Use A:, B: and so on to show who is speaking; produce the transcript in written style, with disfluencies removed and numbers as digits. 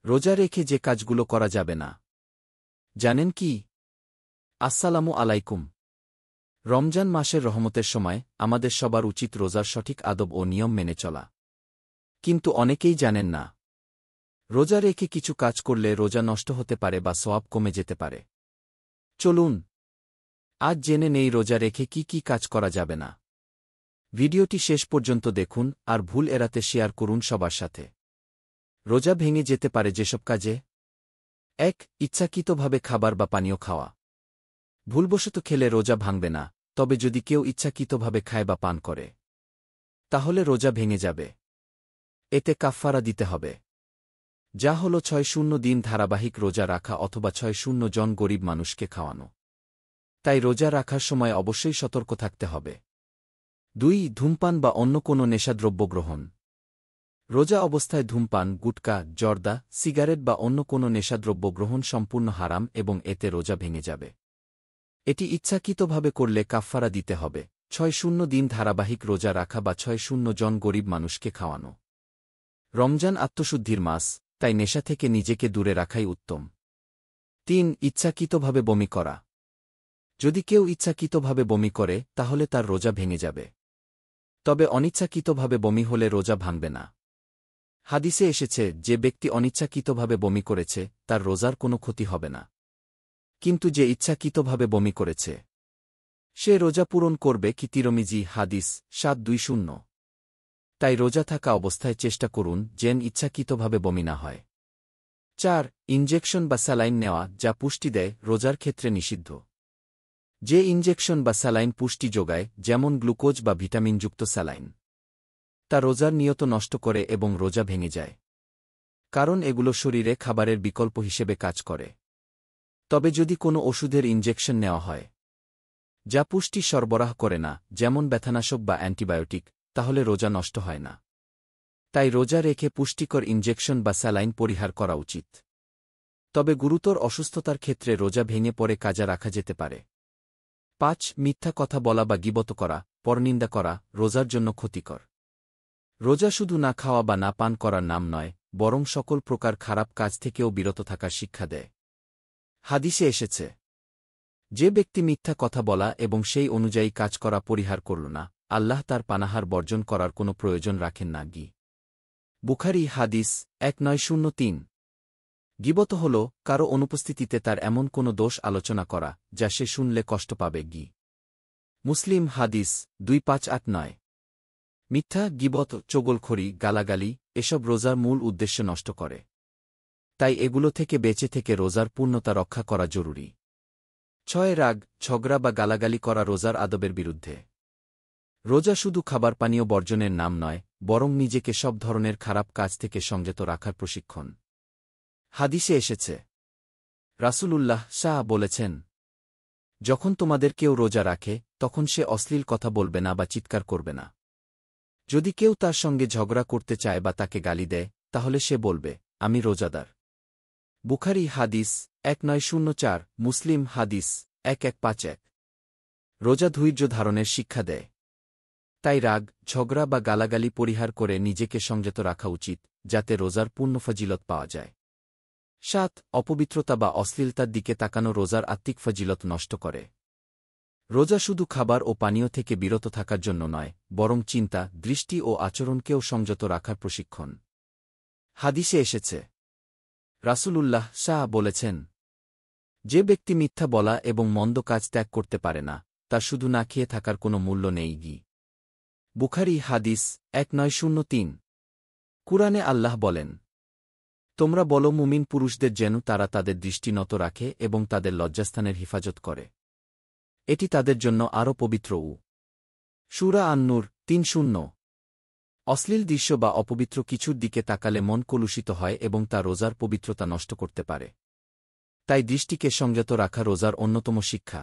A: রোজা রেখে যে কাজগুলো করা যাবে না জানেন কি? আসসালামু আলাইকুম। রমজান মাসের রহমতের সময় আমাদের সবার উচিত রোজার সঠিক আদব ও নিয়ম মেনে চলা। কিন্তু অনেকেই জানেন না রোজা রেখে কিছু কাজ করলে রোজা নষ্ট হতে পারে বা সওয়াব কমে যেতে পারে। চলুন আজ জেনে নেই রোজা রেখে কি কি কাজ করা যাবে না। ভিডিওটি শেষ পর্যন্ত দেখুন আর ভুল এড়াতে শেয়ার করুন সবার সাথে। রোজা ভেঙে যেতে পারে যেসব কাজে: ১. ইচ্ছাকৃতভাবে খাবার বা পানীয় খাওয়া। ভুলবশত খেলে রোজা ভাঙবে না, তবে যদি কেউ ইচ্ছাকৃতভাবে খায় বা পান করে তাহলে রোজা ভেঙে যাবে। এতে কাফফারা দিতে হবে, যা হল ৬০ দিন ধারাবাহিক রোজা রাখা অথবা ৬০ জন গরিব মানুষকে খাওয়ানো। তাই রোজা রাখার সময় অবশ্যই সতর্ক থাকতে হবে। ২. ধূমপান বা অন্য কোনো নেশাদ্রব্য গ্রহণ। রোজা অবস্থায় ধূমপান, গুটকা, জর্দা, সিগারেট বা অন্য কোনো নেশাদ্রব্য গ্রহণ সম্পূর্ণ হারাম এবং এতে রোজা ভেঙে যাবে। এটি ইচ্ছাকৃতভাবে করলে কাফফারা দিতে হবে। ৬০ দিন ধারাবাহিক রোজা রাখা বা ৬০ জন গরিব মানুষকে খাওয়ানো। রমজান আত্মশুদ্ধির মাস, তাই নেশা থেকে নিজেকে দূরে রাখাই উত্তম। ৩. ইচ্ছাকৃতভাবে বমি করা। যদি কেউ ইচ্ছাকৃতভাবে বমি করে তাহলে তার রোজা ভেঙে যাবে, তবে অনিচ্ছাকৃতভাবে বমি হলে রোজা ভাঙবে না। হাদিসে এসেছে যে ব্যক্তি অনিচ্ছাকৃতভাবে বমি করেছে তার রোজার কোনো ক্ষতি হবে না, কিন্তু যে ইচ্ছাকৃতভাবে বমি করেছে সে রোজা পূরণ করবে কি? তিরমিজি হাদিস ৭২০। তাই রোজা থাকা অবস্থায় চেষ্টা করুন যেন ইচ্ছাকৃতভাবে বমি না হয়। ৪. ইনজেকশন বা স্যালাইন নেওয়া, যা পুষ্টি দেয়, রোজার ক্ষেত্রে নিষিদ্ধ। যে ইনজেকশন বা স্যালাইন পুষ্টি যোগায়, যেমন গ্লুকোজ বা ভিটামিনযুক্ত স্যালাইন, তা রোজার নিয়ত নষ্ট করে এবং রোজা ভেঙে যায়, কারণ এগুলো শরীরে খাবারের বিকল্প হিসেবে কাজ করে। তবে যদি কোনো ওষুধের ইনজেকশন নেওয়া হয় যা পুষ্টি সরবরাহ করে না, যেমন ব্যথানাশক বা অ্যান্টিবায়োটিক, তাহলে রোজা নষ্ট হয় না। তাই রোজা রেখে পুষ্টিকর ইনজেকশন বা স্যালাইন পরিহার করা উচিত। তবে গুরুতর অসুস্থতার ক্ষেত্রে রোজা ভেঙে পরে কাজা রাখা যেতে পারে। ৫. মিথ্যা কথা বলা বা গীবত করা, পরনিন্দা করা, রোজার জন্য ক্ষতিকর। রোজা শুধু না খাওয়া বা না পান করার নাম নয়, বরং সকল প্রকার খারাপ কাজ থেকেও বিরত থাকার শিক্ষা দেয়। হাদিসে এসেছে যে ব্যক্তি মিথ্যা কথা বলা এবং সেই অনুযায়ী কাজ করা পরিহার করল না, আল্লাহ তার পানাহার বর্জন করার কোনো প্রয়োজন রাখেন না। বুখারী হাদিস ১৯০৩। গীবত হল কারো অনুপস্থিতিতে তার এমন কোনো দোষ আলোচনা করা যা সে শুনলে কষ্ট পাবে। মুসলিম হাদিস ২৫৮৯। মিথ্যা, গীবত, চগলখড়ি, গালাগালি এসব রোজার মূল উদ্দেশ্য নষ্ট করে। তাই এগুলো থেকে বেঁচে থেকে রোজার পূর্ণতা রক্ষা করা জরুরি। ৬. রাগ, ঝগড়া বা গালাগালি করা রোজার আদবের বিরুদ্ধে। রোজা শুধু খাবার পানীয় বর্জনের নাম নয়, বরং নিজেকে সব ধরনের খারাপ কাজ থেকে সংযত রাখার প্রশিক্ষণ। হাদিসে এসেছে রাসূলুল্লাহ বলেছেন, যখন তোমাদের কেউ রোজা রাখে তখন সে অশ্লীল কথা বলবে না বা চিৎকার করবে না। যদি কেউ তার সঙ্গে ঝগড়া করতে চায় বা তাকে গালি দেয় তাহলে সে বলবে, আমি রোজাদার। বুখারী হাদিস ১৯০৪। মুসলিম হাদিস ১১৫১। রোজা ধৈর্য ধারণের শিক্ষা দেয়। তাই রাগ, ঝগড়া বা গালাগালি পরিহার করে নিজেকে সংযত রাখা উচিত, যাতে রোজার পূর্ণ ফজিলত পাওয়া যায়। ৭. অপবিত্রতা বা অশ্লীলতার দিকে তাকানো রোজার আত্মিক ফজিলত নষ্ট করে। রোজা শুধু খাবার ও পানীয় থেকে বিরত থাকার জন্য নয়, বরং চিন্তা, দৃষ্টি ও আচরণকেও সংযত রাখার প্রশিক্ষণ। হাদিসে এসেছে রাসূলুল্লাহ বলেছেন, যে ব্যক্তি মিথ্যা বলা এবং মন্দ কাজ ত্যাগ করতে পারে না, তার শুধু না খেয়ে থাকার কোনো মূল্য নেই। বুখারী হাদিস ১৯০৩। কুরআনে আল্লাহ বলেন, তোমরা বলো মুমিন পুরুষদের যেন তারা তাদের দৃষ্টি নত রাখে এবং তাদের লজ্জাস্থানের হিফাজত করে। এটি তাদের জন্য আরও পবিত্র। সূরা আন-নূর ৩:০। অশ্লীল দৃশ্য বা অপবিত্র কিছুর দিকে তাকালে মন কলুষিত হয় এবং তা রোজার পবিত্রতা নষ্ট করতে পারে। তাই দৃষ্টিকে সংযত রাখা রোজার অন্যতম শিক্ষা।